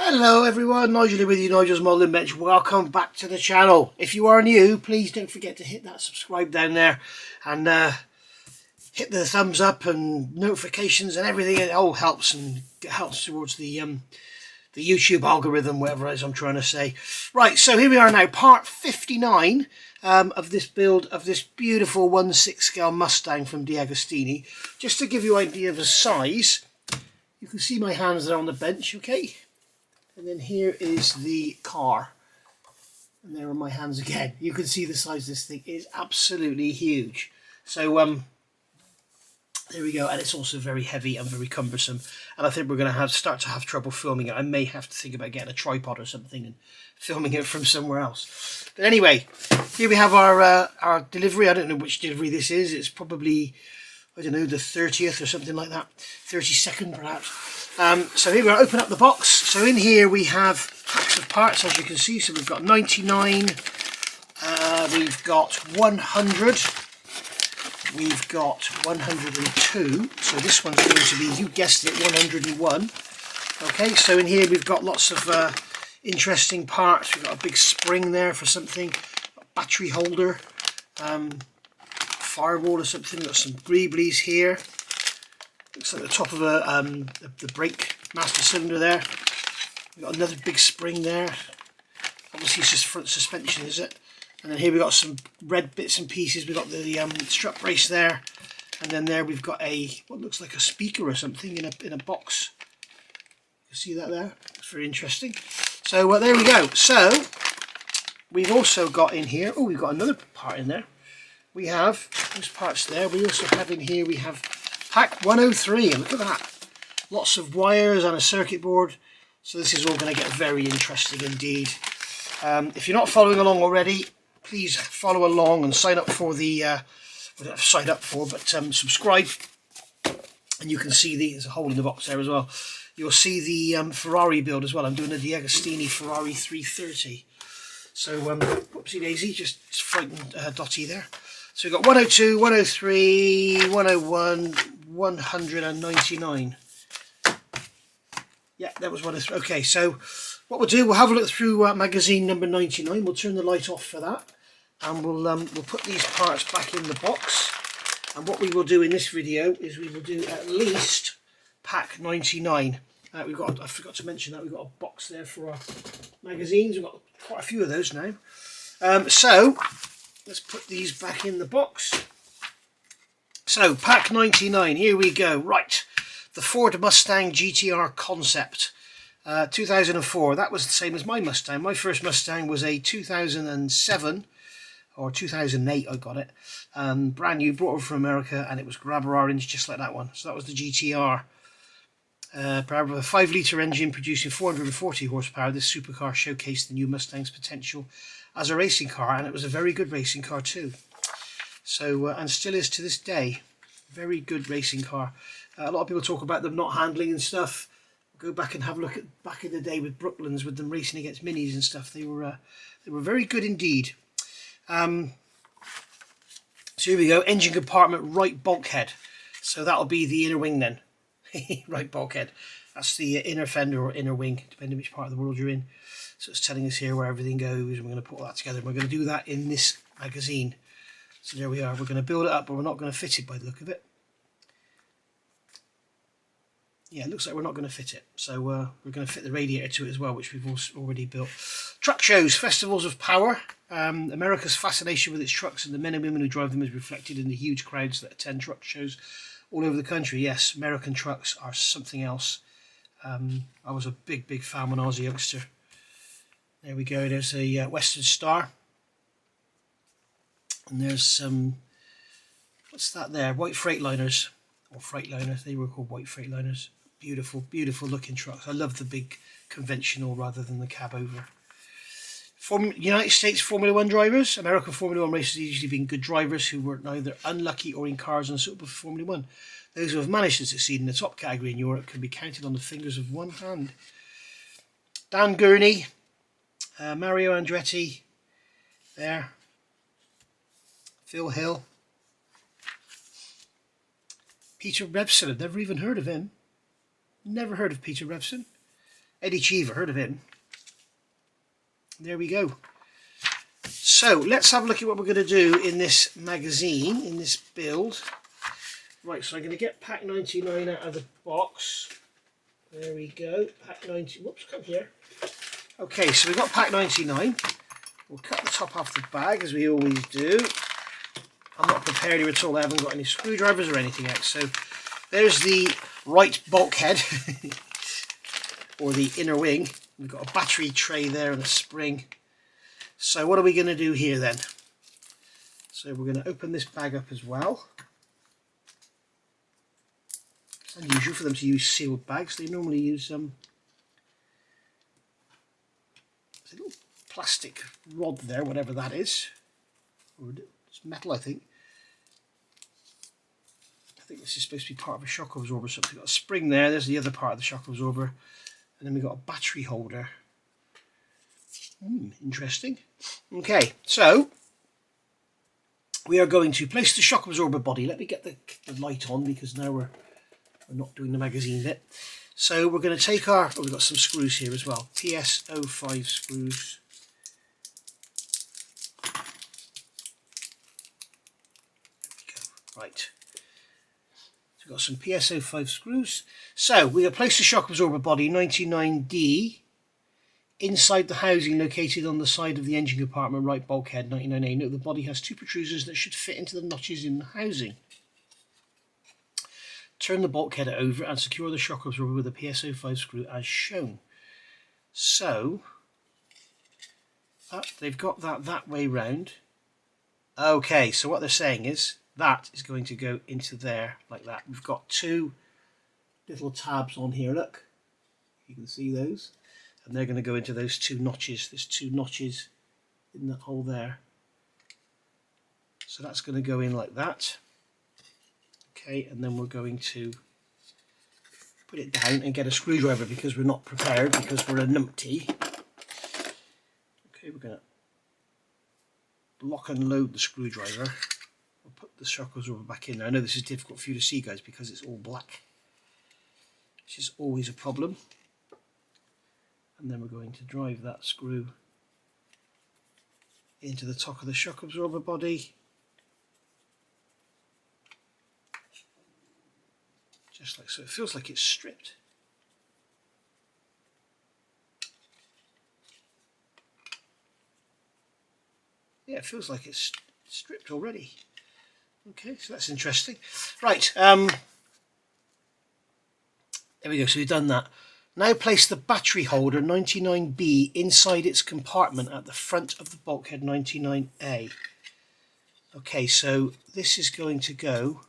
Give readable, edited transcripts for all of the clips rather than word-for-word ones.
Hello everyone, Nigel with you, Nigel's Modelling Bench. Welcome back to the channel. If you are new, please don't forget to hit that subscribe down there and hit the thumbs up and notifications and everything. It all helps and helps towards the YouTube algorithm, whatever it is I'm trying to say. Right, so here we are now, part 59 of this build of this beautiful 1/6 scale Mustang from DeAgostini. Just to give you an idea of the size, you can see my hands there on the bench, okay? And then here is the car. And there are my hands again. You can see the size of this thing. It is absolutely huge. So there we go. And it's also very heavy and very cumbersome. And I think we're going to start to have trouble filming it. I may have to think about getting a tripod or something and filming it from somewhere else. But anyway, here we have our delivery. I don't know which delivery this is. It's probably, I don't know, the 30th or something like that. 32nd perhaps. So here we are, open up the box. So in here we have packs of parts, as you can see. So we've got 99, we've got 100, we've got 102. So this one's going to be, you guessed it, 101. Okay, so in here we've got lots of interesting parts. We've got a big spring there for something, a battery holder, firewall or something. We've got some greeblies here. Looks like the top of the brake master cylinder there. We've got another big spring there. Obviously it's just front suspension, is it? And then here we've got some red bits and pieces. We've got the strut brace there. And then there we've got what looks like a speaker or something in a box. You see that there? It's very interesting. So there we go. So we've also got in here, oh, we've got another part in there. We have those parts there. We also have in here, we have pack 103, and look at that. Lots of wires and a circuit board. So this is all going to get very interesting indeed. If you're not following along already, please follow along and sign up for the, well, not sign up for, but subscribe. And you can see there's a hole in the box there as well. You'll see the Ferrari build as well. I'm doing a DeAgostini Ferrari 330. So, whoopsie daisy, just frightened Dottie there. So we've got 102, 103, 101, 199. Yeah, that was 103. Okay, so what we'll do, we'll have a look through magazine number 99. We'll turn the light off for that, and we'll put these parts back in the box. And what we will do in this video is we will do at least pack 99. We've got, I forgot to mention that we've got a box there for our magazines. We've got quite a few of those now. So let's put these back in the box. So pack 99, here we go. Right, the Ford Mustang GTR Concept, 2004. That was the same as my Mustang. My first Mustang was a 2007 or 2008. I got it brand new, brought over from America, and it was grabber orange, just like that one. So that was the GTR. Powered with a 5-litre engine producing 440 horsepower, this supercar showcased the new Mustang's potential as a racing car, and it was a very good racing car too. So and still is to this day, very good racing car. A lot of people talk about them not handling and stuff. Go back and have a look at back in the day with Brooklands, with them racing against Minis and stuff. They were very good indeed. So here we go, engine compartment, right bulkhead. So that'll be the inner wing then. Right bulkhead. That's the inner fender or inner wing, depending which part of the world you're in. So it's telling us here where everything goes, and we're going to put all that together. We're going to do that in this magazine. So there we are. We're going to build it up, but we're not going to fit it by the look of it. Yeah, it looks like we're not going to fit it. So we're going to fit the radiator to it as well, which we've already built. Truck shows, festivals of power. America's fascination with its trucks and the men and women who drive them is reflected in the huge crowds that attend truck shows all over the country. Yes, American trucks are something else. I was a big fan when I was a youngster. There we go, there's a Western Star. And there's some, what's that there? White Freightliners, or Freightliners, they were called White Freightliners. Beautiful, beautiful looking trucks. I love the big conventional rather than the cab over. United States Formula 1 drivers. American Formula 1 racers have usually been good drivers who were neither unlucky or in cars unsuitable for Formula 1. Those who have managed to succeed in the top category in Europe can be counted on the fingers of one hand. Dan Gurney, Mario Andretti, there. Phil Hill. Peter Revson, I've never even heard of him. Never heard of Peter Revson. Eddie Cheever, heard of him. There we go. So let's have a look at what we're going to do in this magazine, in this build. Right, so I'm going to get pack 99 out of the box. There we go, pack 90. Whoops, come here. Okay, so we've got pack 99. We'll cut the top off the bag as we always do. I'm not prepared here at all. I haven't got any screwdrivers or anything out. So there's the right bulkhead or the inner wing. We've got a battery tray there and a spring. So what are we going to do here then? So we're going to open this bag up as well. It's unusual for them to use sealed bags. They normally use a little plastic rod there, whatever that is. Or it's metal, I think. I think this is supposed to be part of a shock absorber. So we've got a spring there. There's the other part of the shock absorber. And then we've got a battery holder. Interesting. Okay, so we are going to place the shock absorber body. Let me get the light on because now we're not doing the magazine bit. So we're going to take our, we've got some screws here as well, PS05 screws. There we go. Right. So we've got some PS05 screws. So we're going to place the shock absorber body 99D inside the housing located on the side of the engine compartment, right bulkhead 99A. Note the body has two protrusions that should fit into the notches in the housing. Turn the bulkhead over and secure the shock absorber with a PS05 screw as shown. So they've got that way round. Okay, so what they're saying is that is going to go into there like that. We've got two little tabs on here, look. You can see those. And they're going to go into those two notches. There's two notches in that hole there. So that's going to go in like that. Okay, and then we're going to put it down and get a screwdriver because we're not prepared, because we're a numpty. Okay, we're going to lock and load the screwdriver. We'll put the shock absorber back in there. I know this is difficult for you to see, guys, because it's all black, which is always a problem. And then we're going to drive that screw into the top of the shock absorber body. Just like so. It feels like it's stripped. Yeah, it feels like it's stripped already. Okay, so that's interesting. Right, there we go, so we've done that. Now place the battery holder 99B inside its compartment at the front of the bulkhead 99A. Okay, so this is going to go.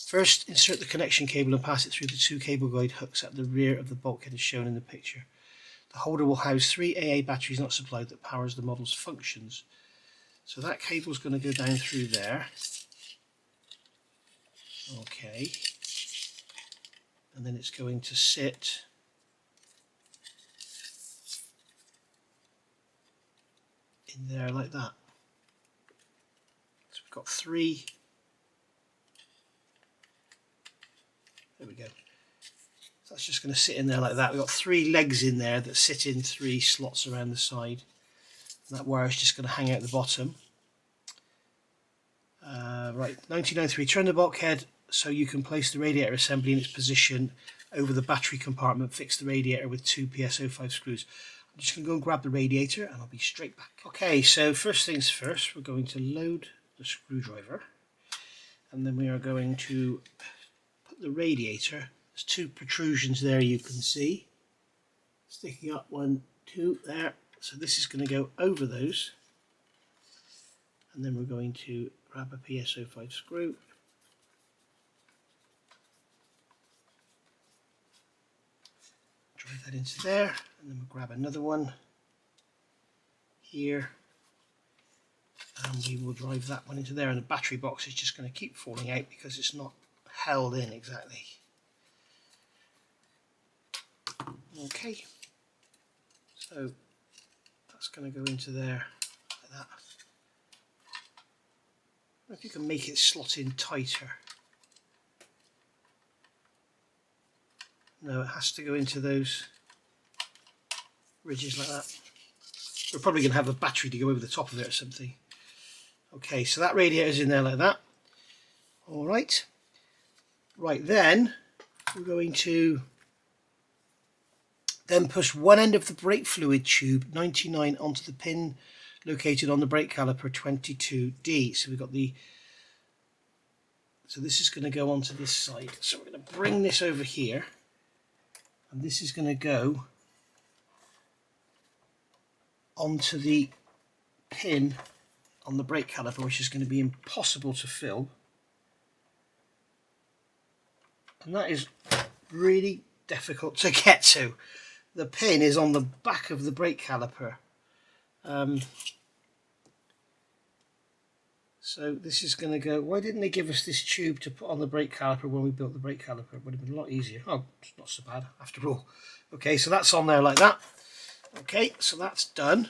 First, insert the connection cable and pass it through the two cable guide hooks at the rear of the bulkhead as shown in the picture. The holder will house 3 AA batteries not supplied that powers the model's functions. So that cable is going to go down through there. Okay. And then it's going to sit in there like that. So we've got three. There we go. So that's just going to sit in there like that. We've got three legs in there that sit in three slots around the side. And that wire is just going to hang out the bottom. Right, 1993. Turn the bulkhead so you can place the radiator assembly in its position over the battery compartment. Fix the radiator with two PS05 screws. I'm just going to go and grab the radiator and I'll be straight back. Okay, so first things first, we're going to load the screwdriver and then we are going to put the radiator. There's two protrusions there you can see. Sticking up, 1, 2, there. So this is going to go over those. And then we're going to grab a PS05 screw. Drive that into there, and then we'll grab another one here, and we will drive that one into there, and the battery box is just going to keep falling out because it's not held in exactly. Okay, so that's going to go into there like that. I don't know if you can make it slot in tighter. No, it has to go into those ridges like that. We're probably going to have a battery to go over the top of it or something. Okay, so that radiator's in there like that. Alright. Right, then we're going to then push one end of the brake fluid tube 99 onto the pin located on the brake caliper 22D. So we've got so this is going to go onto this side. So we're going to bring this over here, and this is going to go onto the pin on the brake caliper, which is going to be impossible to fill. And that is really difficult to get to. The pin is on the back of the brake caliper. So this is going to go... Why didn't they give us this tube to put on the brake caliper when we built the brake caliper? It would have been a lot easier. Oh, it's not so bad after all. Okay, so that's on there like that. Okay, so that's done.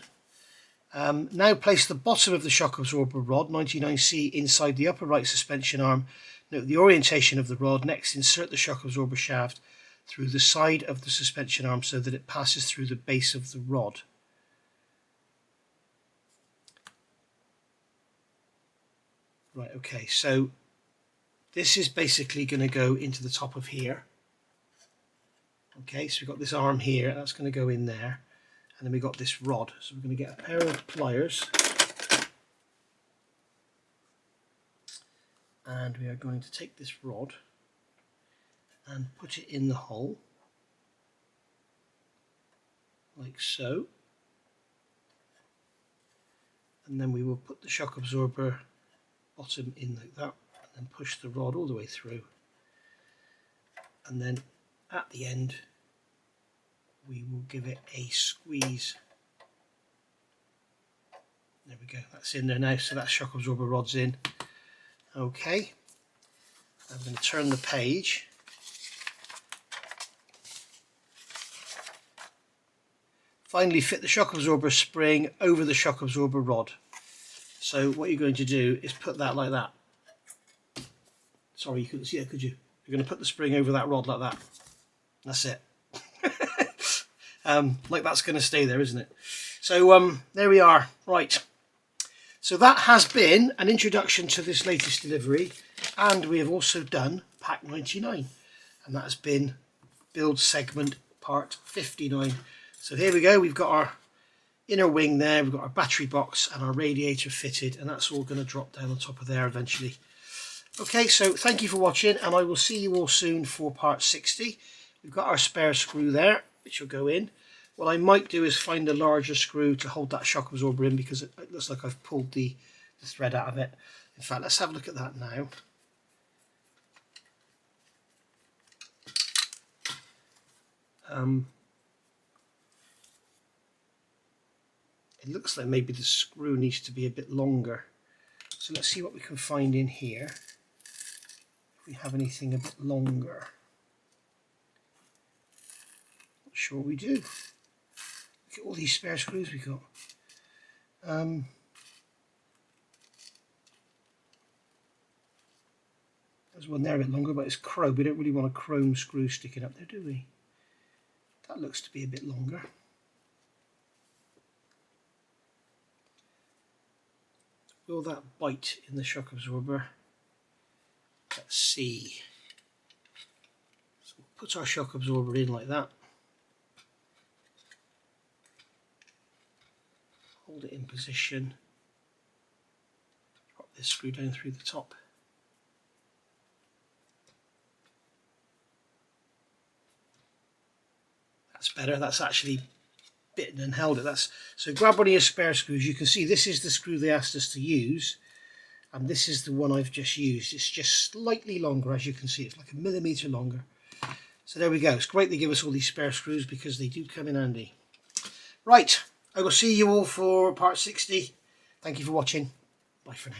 Now place the bottom of the shock absorber rod 99C inside the upper right suspension arm. Note the orientation of the rod. Next, insert the shock absorber shaft through the side of the suspension arm so that it passes through the base of the rod. Right, okay, so this is basically going to go into the top of here. Okay, so we've got this arm here, that's going to go in there. And then we've got this rod. So we're going to get a pair of pliers. And we are going to take this rod and put it in the hole. Like so. And then we will put the shock absorber bottom in like that. And then push the rod all the way through. And then at the end, we will give it a squeeze. There we go, that's in there now, so that shock absorber rod's in. Okay, I'm going to turn the page. Finally fit the shock absorber spring over the shock absorber rod. So what you're going to do is put that like that. Sorry, you couldn't see it, could you? You're going to put the spring over that rod like that. That's it. Like that's going to stay there, isn't it? So there we are. Right. So that has been an introduction to this latest delivery, and we have also done pack 99, and that has been build segment part 59. So here we go. We've got our inner wing there. We've got our battery box and our radiator fitted, and that's all going to drop down on top of there eventually. Okay, so thank you for watching, and I will see you all soon for part 60. We've got our spare screw there, which will go in. What I might do is find a larger screw to hold that shock absorber in, because it looks like I've pulled the thread out of it. In fact, let's have a look at that now. It looks like maybe the screw needs to be a bit longer. So let's see what we can find in here. If we have anything a bit longer. Not sure we do. Look at all these spare screws we got. There's one there a bit longer, but it's chrome. We don't really want a chrome screw sticking up there, do we? That looks to be a bit longer. Will that bite in the shock absorber? Let's see. So we'll put our shock absorber in like that. Hold it in position. Drop this screw down through the top. That's better. That's actually bitten and held it. So grab one of your spare screws. You can see this is the screw they asked us to use, and this is the one I've just used. It's just slightly longer, as you can see. It's like 1 millimetre longer. So there we go. It's great they give us all these spare screws because they do come in handy. Right, I will see you all for part 60. Thank you for watching. Bye for now.